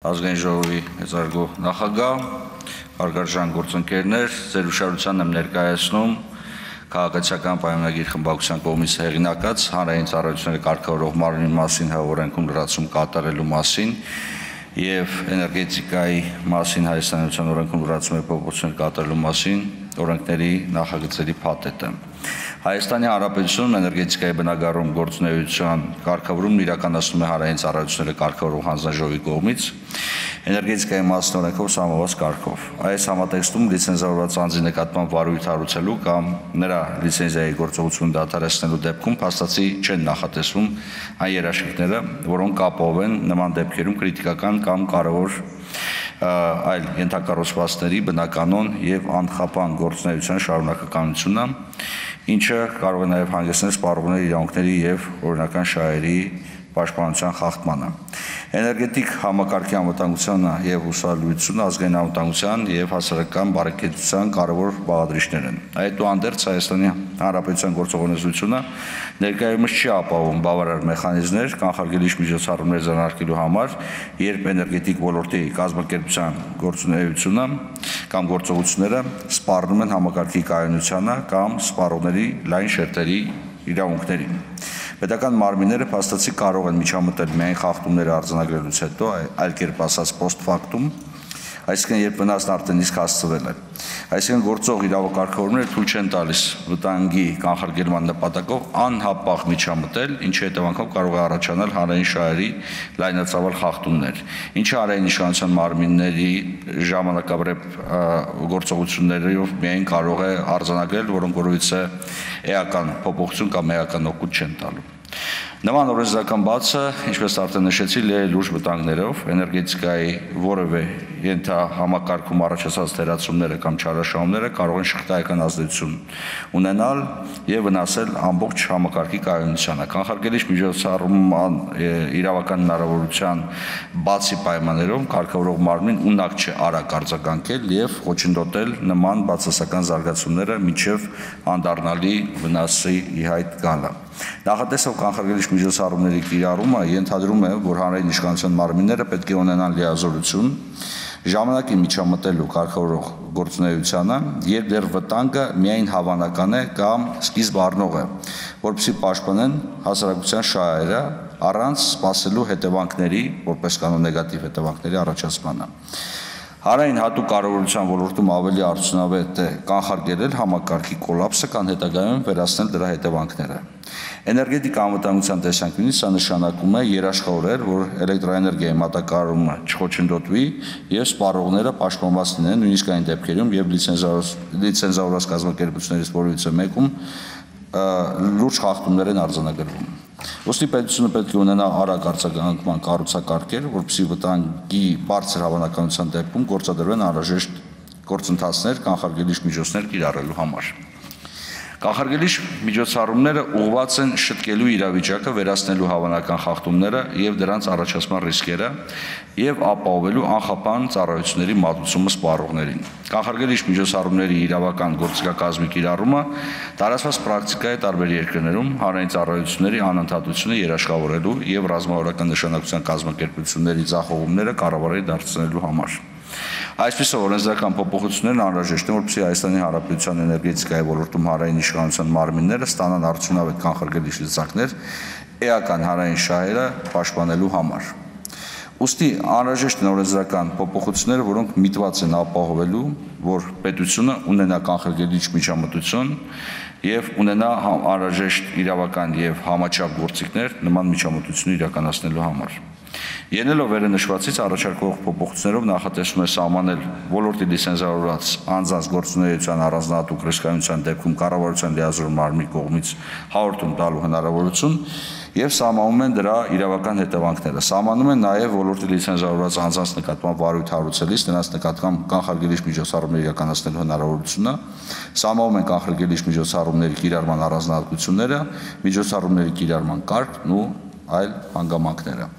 Ազգային ժողովի մեծարգո նախագահ, հարգարժան գործընկերներ, ձեր ուշադրությանն եմ ներկայացնում քաղաքացիական պայմանագիր խմբակցության կողմից հեղինակած հանրային ծառայությունների կարգավորող մարմնի մասին օրենքում լրացում կատարելու մասին եւ էներգետիկայի մասին Հայաստանյան օրենքում լրացում փոփոխություններ կատարելու մասին օրենքների նախագծերի փաթեթը։ Հայաստանի Հանրապետությունում էներգետիկայի բնագառում գործունեության կարգավորումն իրականացնում է հանրային ծառայությունների կարգավորող հանձնաժողովի կողմից էներգետիկայի մասին օրենքով սահմանված կարգով։ Այս համատեքստում լիցենզավորված անձի նկատմամբ վարույթ հարուցելու կամ նրա լիցենզիայի գործողությունը դադարեցնելու դեպքում փաստացի չեն նախատեսվում այն երաշխիքները, որոնք կապող են նման դեպքերում քրիտիկական կամ կարևոր այլ ենթակառուցվածքների բնականոն եւ անխափան գործունեության շարունակականությունը, ինչը կարող է նաեւ հանգեցնել սպառողների իրավունքների եւ օրինական շահերի պաշտպանության խախտմանը։ Էներգետիկ համակարգի անվտանգությունը եւ հուսալիությունը ազգային անվտանգության եւ հասարակական բարեկեցության կարևոր բաղադրիչներ են։ Այդուհանդերձ Հայաստանի Հանրապետության գործողությունությունը ներկայումս չի ապահովում բավարար մեխանիզմներ կանխարգելիչ միջոցառումներ ձեռնարկելու համար, երբ էներգետիկ ոլորտի կազմակերպության գործունեությունը կամ գործողությունները սպառնում են համակարգի կայունությանը կամ սպառողների լայն շերտերի իրավունքներին։ Պետական մարմինները փաստացի կարող են միջամտել միայն խախտումները արձանագրելուց հետո, այլ կերպ ասած post factum, այսինքն երբ վնասն արդեն իսկ հասցվել է։ Այսինքն գործող իրավակարգավորումները թույլ չեն տալիս վտանգի կանխարգելման նպատակով անհապաղ միջամտել, ինչի հետևանքով կարող է առաջանալ հանրային շահերի լայնածավալ խախտումներ, ինչը հանրային իշխանության մարմինների ժամանակավրեպ գործողություններով միայն կարող է արձանագրել, որոնք որովհետեւ էական փոփոխություն կամ էական օգուտ չեն տալու։ Նման օրենսդրական բացը, ինչպես արդեն նշեցի, լուրջ վտանգներով էներգետիկայի որևէ ենթահամակարգում առաջացած թերացումները կամ չարաշահումները կարող են շղթայական ազդեցություն ունենալ եւ վնասել ամբողջ համակարգի կայունությանը։ Կանխարգելիչ միջոցառման իրավական հնարավորության բացի պայմաններով կարգավորող մարմին ունակ չէ արագ արձագանքել եւ խոչընդոտել նման բացասական զարգացումները մինչեւ անդառնալի վնասի ի հայտ գալը։ Նախատեսող կանխարգելիչ միջոցառումների կիրառումը ենթադրում է, որ հանրային իշխանության մարմինները պետք է ունենան լիազորություն ժամանակի միջամտելու կարգավորող գործունեությանը, երբ դեռ վտանգը միայն հավանական է կամ սկիզբ առնող է, որպեսզի պաշտպանեն հասարակության շահերը առանց սպասելու հետևանքների, որպես կանոն նեգատիվ հետևանքների առաջացմանը։ Հանրային հատուկ կարևորության ոլորտում ավելի արդյունավետ է կանխարգելել համակարգի կոլապսը կամ հետագայում վերացնել դրա հետևանքները։ Էներգետիկ անվտանգության տեսանկյունից սա նշանակում է երաշխավորել, որ էլեկտրոէներգիայի մատակարարումը չխոչընդոտվի եւ սպառողները պաշտպանված լինեն նույնիսկ այն դեպքերում, երբ լիցենզավորված կազմակերպություններից որևիցե մեկում լուրջ խախտումներ են արձանագրվում։ Ոստի պետությունը պետք է ունենա արագ արձագանքման կառուցակարգեր, որպեսզի վտանգի բարձր հավանականության դեպքում գործադրվեն անհրաժեշտ գործընթացներ կանխարգելիչ միջոցներ կիրառելու համար։ Կանխարգելիչ միջոցառումները ուղղված են շտկելու իրավիճակը, վերացնելու հավանական խախտումները եւ դրանց առաջացման ռիսկերը եւ ապահովելու անխափան ծառայությունների մատուցումը սպառողներին։ Կանխարգելիչ միջոցառումների իրավական գործիքակազմի կիրառումը տարածված պրակտիկա է տարբեր երկրներում հանրային ծառայությունների անընդհատությունը երաշխավորելու եւ ռազմավարական նշանակության կազմակերպությունների ձախողումները կառավարելի դարձնելու համար։ Այսպիսով օրենսդրական փոփոխություններն անհրաժեշտ են, որպեսզի Հայաստանի Հանրապետության էներգետիկայի ոլորտում հանրային իշխանության մարմինները ստանան արդյունավետ կանխարգելիչ լծակներ էական հանրային շահերը պաշտպանելու համար։ Ուստի անհրաժեշտ են օրենսդրական փոփոխությունները, որոնք միտված են ապահովելու, որ պետությունը ունենա կանխարգելիչ միջամտություն եւ ունենա անհրաժեշտ իրավական եւ համաչափ գործիքներ նման միջամտությունը իրականացնելու համար։ Ելնելով վերը նշվածից առաջարկվող փոփոխություններով նախատեսվում է սահմանել ոլորտի լիցենզավորված անձանց գործունեության առանձնահատուկ ռիսկայունության դեպքում կառավարության լիազոր մարմնի կողմից հաղորդում տալու հնարավորություն եւ սահմանում են դրա իրավական հետևանքները։ Սահմանում են նաեւ ոլորտի լիցենզավորված անձանց նկատմամբ վարույթ հարուցելիս նրանց նկատմամբ կանխարգելիչ միջոցառումներ իրականացնելու հնարավորությունը, սահմանում են կանխարգելիչ միջոցառումների կիրառման առանձնահատկությունները, միջոցառումների կիրառման կարգն ու այլ հանգամանքները։